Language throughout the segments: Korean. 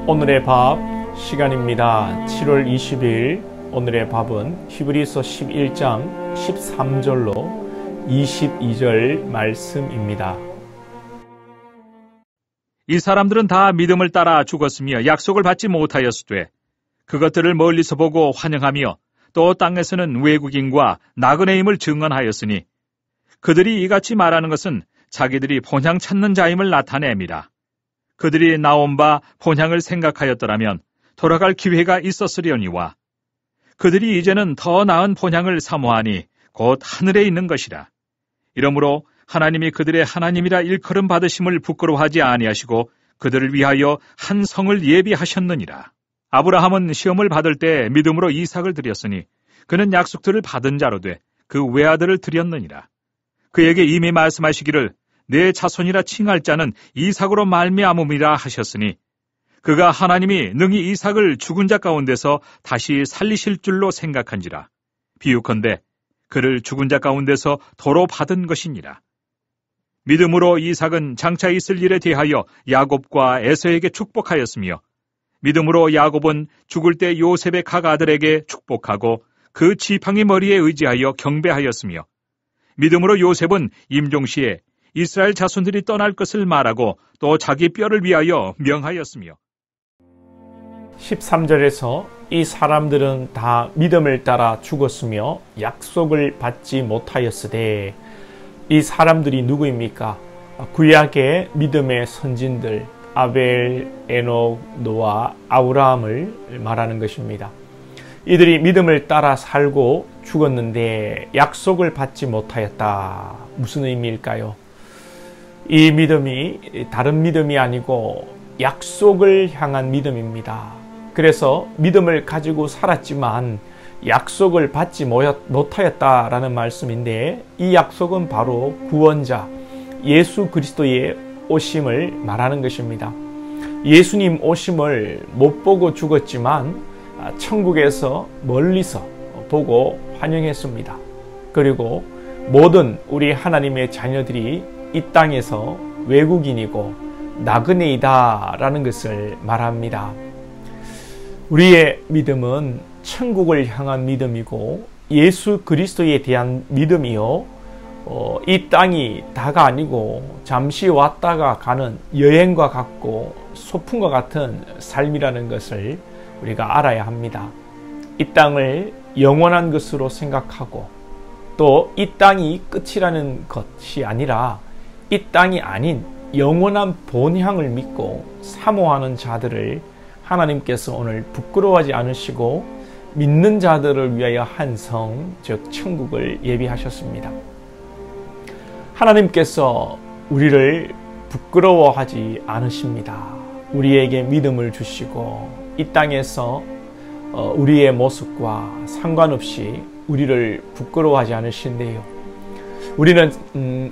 오늘의 밥 시간입니다. 7월 20일 오늘의 밥은 히브리서 11장 13절로 22절 말씀입니다. 이 사람들은 다 믿음을 따라 죽었으며 약속을 받지 못하였으되 그것들을 멀리서 보고 환영하며 또 땅에서는 외국인과 나그네임을 증언하였으니 그들이 이같이 말하는 것은 자기들이 본향 찾는 자임을 나타냅니다. 그들이 나온 바 본향을 생각하였더라면 돌아갈 기회가 있었으려니와 그들이 이제는 더 나은 본향을 사모하니 곧 하늘에 있는 것이라. 이러므로 하나님이 그들의 하나님이라 일컬음 받으심을 부끄러워하지 아니하시고 그들을 위하여 한 성을 예비하셨느니라. 아브라함은 시험을 받을 때 믿음으로 이삭을 드렸으니 그는 약속들을 받은 자로 돼 그 외아들을 드렸느니라. 그에게 이미 말씀하시기를 내 자손이라 칭할 자는 이삭으로 말미암음이라 하셨으니 그가 하나님이 능히 이삭을 죽은 자 가운데서 다시 살리실 줄로 생각한지라. 비유컨대 그를 죽은 자 가운데서 도로 받은 것이니라. 믿음으로 이삭은 장차 있을 일에 대하여 야곱과 에서에게 축복하였으며 믿음으로 야곱은 죽을 때 요셉의 각 아들에게 축복하고 그 지팡이 머리에 의지하여 경배하였으며 믿음으로 요셉은 임종시에 이스라엘 자손들이 떠날 것을 말하고 또 자기 뼈를 위하여 명하였으며 13절에서 이 사람들은 다 믿음을 따라 죽었으며 약속을 받지 못하였으되 이 사람들이 누구입니까? 구약의 믿음의 선진들 아벨, 에녹, 노아, 아브라함을 말하는 것입니다. 이들이 믿음을 따라 살고 죽었는데 약속을 받지 못하였다. 무슨 의미일까요? 이 믿음이 다른 믿음이 아니고 약속을 향한 믿음입니다. 그래서 믿음을 가지고 살았지만 약속을 받지 못하였다라는 말씀인데 이 약속은 바로 구원자 예수 그리스도의 오심을 말하는 것입니다. 예수님 오심을 못 보고 죽었지만 천국에서 멀리서 보고 환영했습니다. 그리고 모든 우리 하나님의 자녀들이 이 땅에서 외국인이고 나그네이다 라는 것을 말합니다. 우리의 믿음은 천국을 향한 믿음이고 예수 그리스도에 대한 믿음이요 이 땅이 다가 아니고 잠시 왔다가 가는 여행과 같고 소풍과 같은 삶이라는 것을 우리가 알아야 합니다. 이 땅을 영원한 것으로 생각하고 또 이 땅이 끝이라는 것이 아니라 이 땅이 아닌 영원한 본향을 믿고 사모하는 자들을 하나님께서 오늘 부끄러워하지 않으시고 믿는 자들을 위하여 한 성, 즉 천국을 예비하셨습니다. 하나님께서 우리를 부끄러워하지 않으십니다. 우리에게 믿음을 주시고 이 땅에서 우리의 모습과 상관없이 우리를 부끄러워하지 않으신대요. 우리는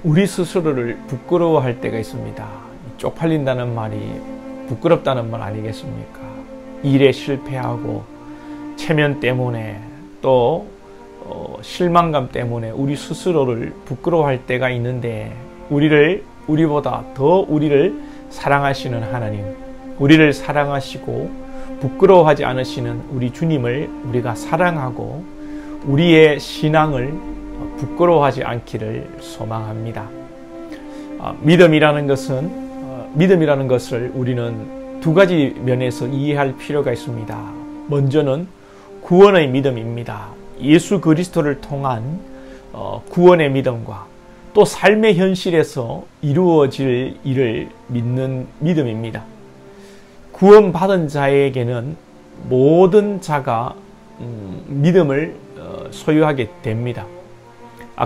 우리 스스로를 부끄러워할 때가 있습니다. 쪽팔린다는 말이 부끄럽다는 말 아니겠습니까? 일에 실패하고 체면 때문에 또 실망감 때문에 우리 스스로를 부끄러워할 때가 있는데 우리보다 더 우리를 사랑하시는 하나님, 우리를 사랑하시고 부끄러워하지 않으시는 우리 주님을 우리가 사랑하고 우리의 신앙을 부끄러워하지 않기를 소망합니다. 믿음이라는 것을 우리는 두 가지 면에서 이해할 필요가 있습니다. 먼저는 구원의 믿음입니다. 예수 그리스도를 통한 구원의 믿음과 또 삶의 현실에서 이루어질 일을 믿는 믿음입니다. 구원받은 자에게는 모든 자가 믿음을 소유하게 됩니다.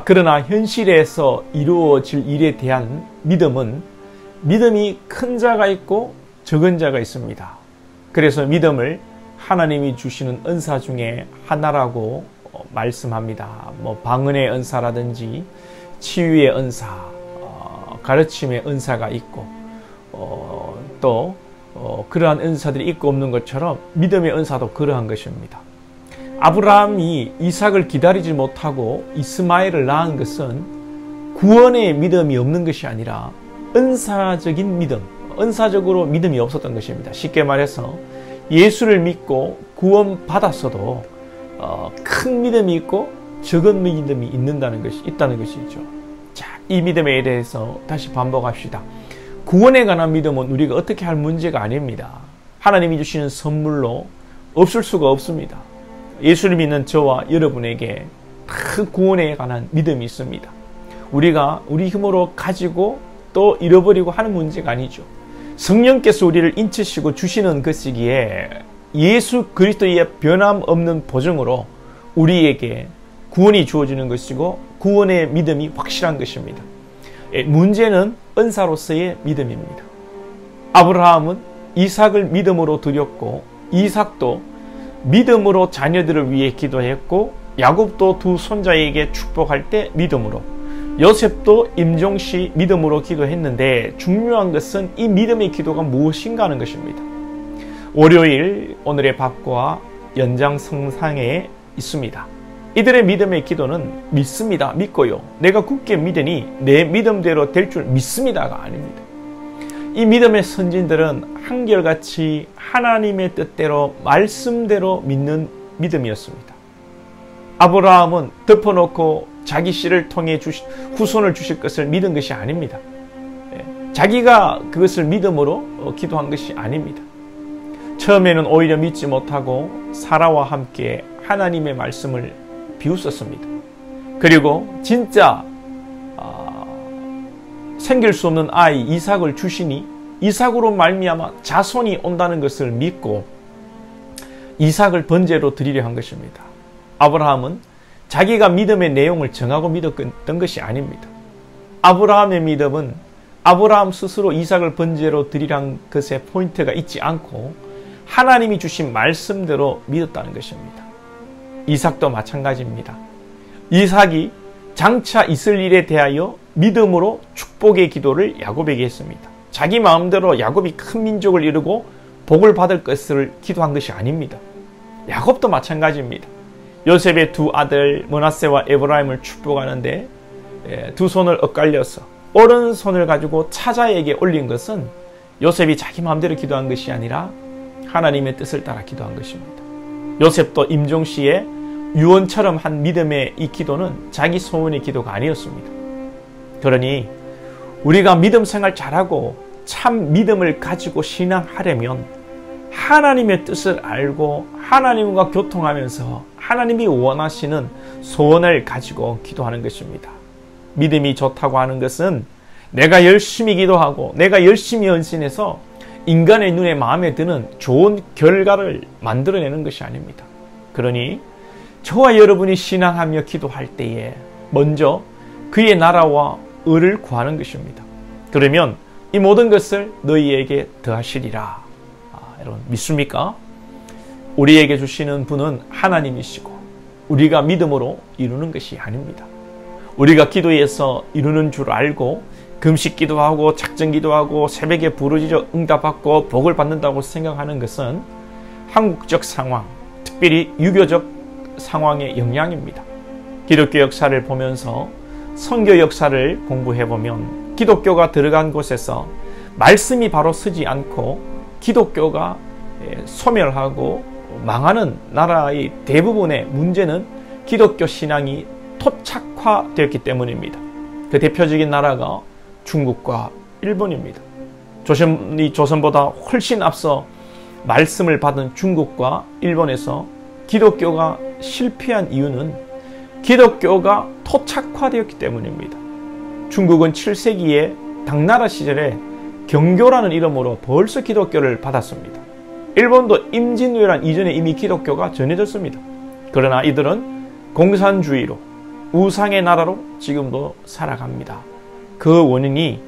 그러나 현실에서 이루어질 일에 대한 믿음이 큰 자가 있고 적은 자가 있습니다. 그래서 믿음을 하나님이 주시는 은사 중에 하나라고 말씀합니다. 방언의 은사라든지 치유의 은사, 가르침의 은사가 있고 또 그러한 은사들이 있고 없는 것처럼 믿음의 은사도 그러한 것입니다. 아브라함이 이삭을 기다리지 못하고 이스마엘을 낳은 것은 구원의 믿음이 없는 것이 아니라 은사적인 믿음, 은사적으로 믿음이 없었던 것입니다. 쉽게 말해서 예수를 믿고 구원받았어도 큰 믿음이 있고 적은 믿음이 있다는 것이죠. 자, 이 믿음에 대해서 다시 반복합시다. 구원에 관한 믿음은 우리가 어떻게 할 문제가 아닙니다. 하나님이 주시는 선물로 없을 수가 없습니다. 예수를 믿는 저와 여러분에게 큰 구원에 관한 믿음이 있습니다. 우리가 우리 힘으로 가지고 또 잃어버리고 하는 문제가 아니죠. 성령께서 우리를 인치시고 주시는 것이기에 예수 그리스도의 변함없는 보증으로 우리에게 구원이 주어지는 것이고 구원의 믿음이 확실한 것입니다. 문제는 은사로서의 믿음입니다. 아브라함은 이삭을 믿음으로 드렸고 이삭도 믿음으로 자녀들을 위해 기도했고 야곱도 두 손자에게 축복할 때 믿음으로, 요셉도 임종시 믿음으로 기도했는데 중요한 것은 이 믿음의 기도가 무엇인가 하는 것입니다. 월요일 오늘의 밥과 연장성상에 있습니다. 이들의 믿음의 기도는 믿습니다, 믿고요, 내가 굳게 믿으니 내 믿음대로 될 줄 믿습니다가 아닙니다. 이 믿음의 선진들은 한결같이 하나님의 뜻대로 말씀대로 믿는 믿음이었습니다. 아브라함은 덮어놓고 자기 씨를 통해 후손을 주실 것을 믿은 것이 아닙니다. 자기가 그것을 믿음으로 기도한 것이 아닙니다. 처음에는 오히려 믿지 못하고 사라와 함께 하나님의 말씀을 비웃었습니다. 그리고 진짜 생길 수 없는 아이 이삭을 주시니 이삭으로 말미암아 자손이 온다는 것을 믿고 이삭을 번제로 드리려 한 것입니다. 아브라함은 자기가 믿음의 내용을 정하고 믿었던 것이 아닙니다. 아브라함의 믿음은 아브라함 스스로 이삭을 번제로 드리란 것에 포인트가 있지 않고 하나님이 주신 말씀대로 믿었다는 것입니다. 이삭도 마찬가지입니다. 이삭이 장차 있을 일에 대하여 믿음으로 축복의 기도를 야곱에게 했습니다. 자기 마음대로 야곱이 큰 민족을 이루고 복을 받을 것을 기도한 것이 아닙니다. 야곱도 마찬가지입니다. 요셉의 두 아들 므낫세와 에브라임을 축복하는데 두 손을 엇갈려서 오른손을 가지고 차자에게 올린 것은 요셉이 자기 마음대로 기도한 것이 아니라 하나님의 뜻을 따라 기도한 것입니다. 요셉도 임종시에 유언처럼 한 믿음의 이 기도는 자기 소원의 기도가 아니었습니다. 그러니 우리가 믿음 생활 잘하고 참 믿음을 가지고 신앙하려면 하나님의 뜻을 알고 하나님과 교통하면서 하나님이 원하시는 소원을 가지고 기도하는 것입니다. 믿음이 좋다고 하는 것은 내가 열심히 기도하고 내가 열심히 헌신해서 인간의 눈에 마음에 드는 좋은 결과를 만들어내는 것이 아닙니다. 그러니 저와 여러분이 신앙하며 기도할 때에 먼저 그의 나라와 의를 구하는 것입니다. 그러면 이 모든 것을 너희에게 더하시리라. 여러분 믿습니까? 우리에게 주시는 분은 하나님이시고 우리가 믿음으로 이루는 것이 아닙니다. 우리가 기도해서 이루는 줄 알고 금식 기도하고 작정 기도하고 새벽에 부르짖어 응답받고 복을 받는다고 생각하는 것은 한국적 상황, 특별히 유교적 상황의 영향입니다. 기독교 역사를 보면서 선교 역사를 공부해보면 기독교가 들어간 곳에서 말씀이 바로 서지 않고 기독교가 소멸하고 망하는 나라의 대부분의 문제는 기독교 신앙이 토착화되었기 때문입니다. 그 대표적인 나라가 중국과 일본입니다. 조선보다 훨씬 앞서 말씀을 받은 중국과 일본에서 기독교가 실패한 이유는 기독교가 토착화되었기 때문입니다. 중국은 7세기에 당나라 시절에 경교라는 이름으로 벌써 기독교를 받았습니다. 일본도 임진왜란 이전에 이미 기독교가 전해졌습니다. 그러나 이들은 공산주의로 우상의 나라로 지금도 살아갑니다. 그 원인이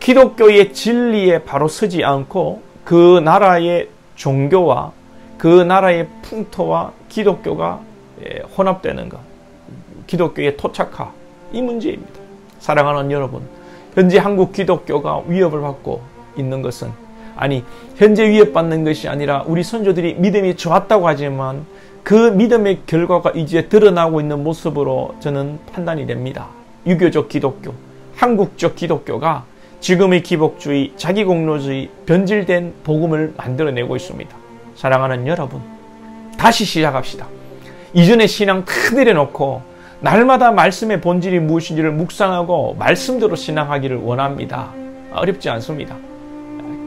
기독교의 진리에 바로 서지 않고 그 나라의 종교와 그 나라의 풍토와 기독교가 혼합되는 것, 기독교의 토착화, 이 문제입니다. 사랑하는 여러분, 현재 한국 기독교가 위협을 받고 있는 것은 현재 위협받는 것이 아니라 우리 선조들이 믿음이 좋았다고 하지만 그 믿음의 결과가 이제 드러나고 있는 모습으로 저는 판단이 됩니다. 유교적 기독교, 한국적 기독교가 지금의 기복주의, 자기공로주의, 변질된 복음을 만들어내고 있습니다. 사랑하는 여러분, 다시 시작합시다. 이전의 신앙 다 내려놓고 날마다 말씀의 본질이 무엇인지를 묵상하고 말씀대로 신앙하기를 원합니다. 어렵지 않습니다.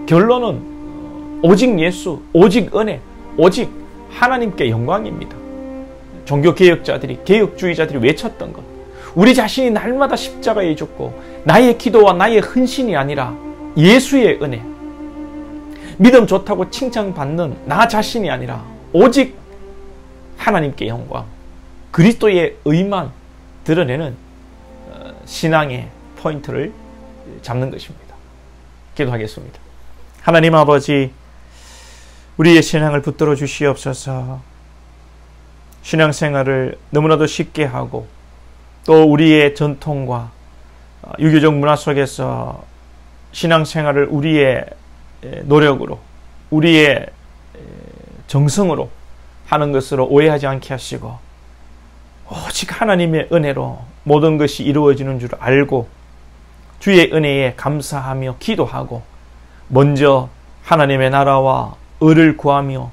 결론은 오직 예수, 오직 은혜, 오직 하나님께 영광입니다. 종교개혁자들이, 개혁주의자들이 외쳤던 것, 우리 자신이 날마다 십자가에 죽고 나의 기도와 나의 헌신이 아니라 예수의 은혜, 믿음 좋다고 칭찬받는 나 자신이 아니라 오직 하나님께 영광, 그리스도의 의만 드러내는 신앙의 포인트를 잡는 것입니다. 기도하겠습니다. 하나님 아버지, 우리의 신앙을 붙들어 주시옵소서. 신앙생활을 너무나도 쉽게 하고 또 우리의 전통과 유교적 문화 속에서 신앙생활을 우리의 노력으로, 우리의 정성으로 하는 것으로 오해하지 않게 하시고 오직 하나님의 은혜로 모든 것이 이루어지는 줄 알고 주의 은혜에 감사하며 기도하고 먼저 하나님의 나라와 의를 구하며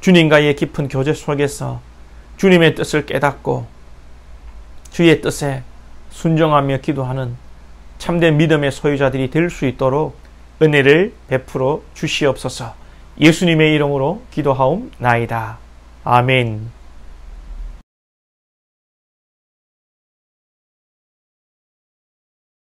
주님과의 깊은 교제 속에서 주님의 뜻을 깨닫고 주의 뜻에 순종하며 기도하는 참된 믿음의 소유자들이 될 수 있도록 은혜를 베풀어 주시옵소서. 예수님의 이름으로 기도하옵나이다. 아멘.